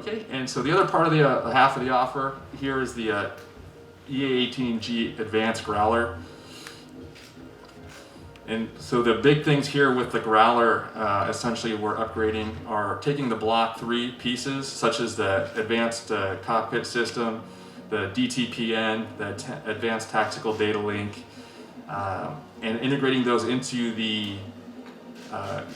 Okay, and so the other part of the half of the offer here is the EA-18G Advanced Growler. And so the big things here with the Growler, essentially we're upgrading, are taking the Block 3 pieces, such as the Advanced Cockpit System, the DTPN, the Advanced Tactical Data Link, and integrating those into the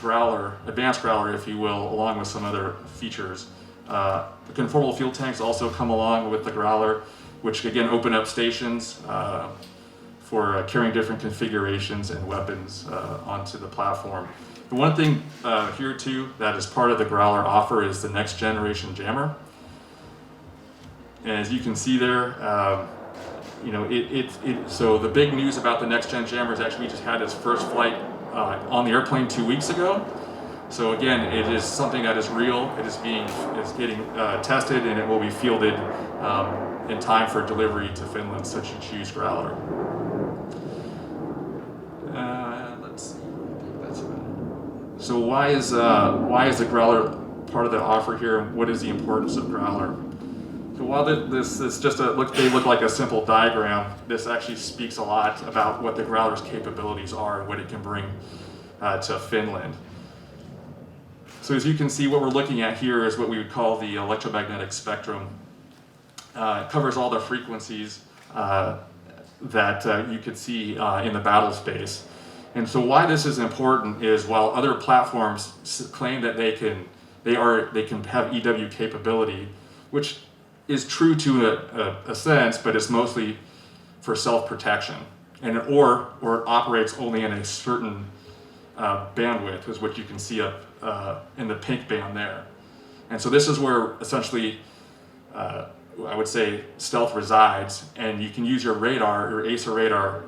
Growler, Advanced Growler, if you will, along with some other features. The conformable fuel tanks also come along with the Growler, which again open up stations for carrying different configurations and weapons onto the platform. The one thing here too that is part of the Growler offer is the next generation jammer. And as you can see there, so the big news about the next gen jammer is actually we just had its first flight on the airplane 2 weeks ago. So again, it is something that is real. It is getting tested, and it will be fielded in time for delivery to Finland, should you choose Growler. Let's see. That's about it. So why is the Growler part of the offer here, and what is the importance of Growler? So while this is just they look like a simple diagram, this actually speaks a lot about what the Growler's capabilities are and what it can bring to Finland. So as you can see, what we're looking at here is what we would call the electromagnetic spectrum. It covers all the frequencies that you could see in the battle space. And so why this is important is while other platforms claim that they can have EW capability, which is true to a sense, but it's mostly for self-protection, and or it operates only in a certain bandwidth, is what you can see up in the pink band there. And so this is where essentially I would say stealth resides, and you can use your radar, your ACER radar,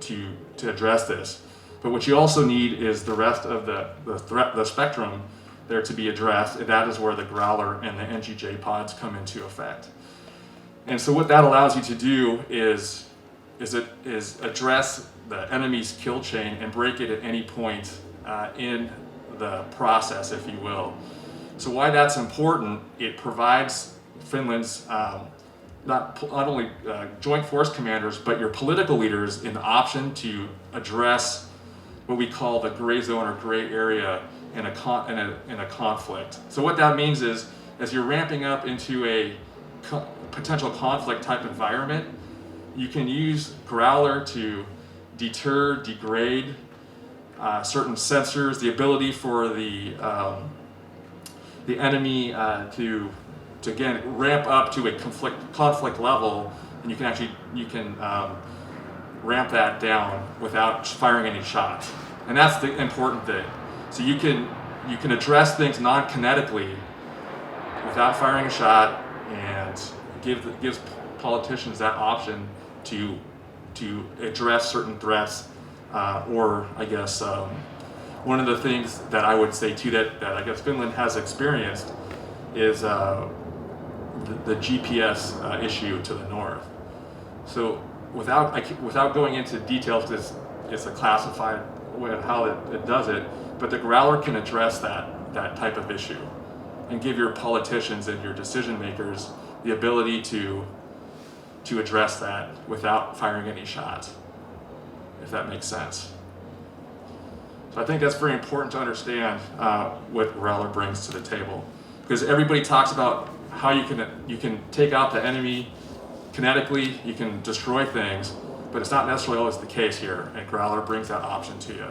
to address this. But what you also need is the rest of the spectrum there to be addressed, and that is where the Growler and the NGJ pods come into effect. And so what that allows you to do is address the enemy's kill chain and break it at any point in the process, if you will. So why that's important, it provides Finland's not only joint force commanders, but your political leaders an option to address what we call the gray zone or gray area in a conflict. So what that means is, as you're ramping up into a potential conflict type environment, you can use Growler to deter, degrade certain sensors, the ability for the enemy to again ramp up to a conflict level, and you can ramp that down without firing any shots. And that's the important thing. So you can address things non-kinetically without firing a shot, and gives politicians that option to address certain threats, or I guess one of the things that I would say too that I guess Finland has experienced is the GPS issue to the north. So without going into details, because it's a classified way of how it does it, but the Growler can address that type of issue and give your politicians and your decision makers the ability to address that without firing any shots, if that makes sense. So I think that's very important to understand what Growler brings to the table, because everybody talks about how you can take out the enemy kinetically, you can destroy things, but it's not necessarily always the case here, and Growler brings that option to you.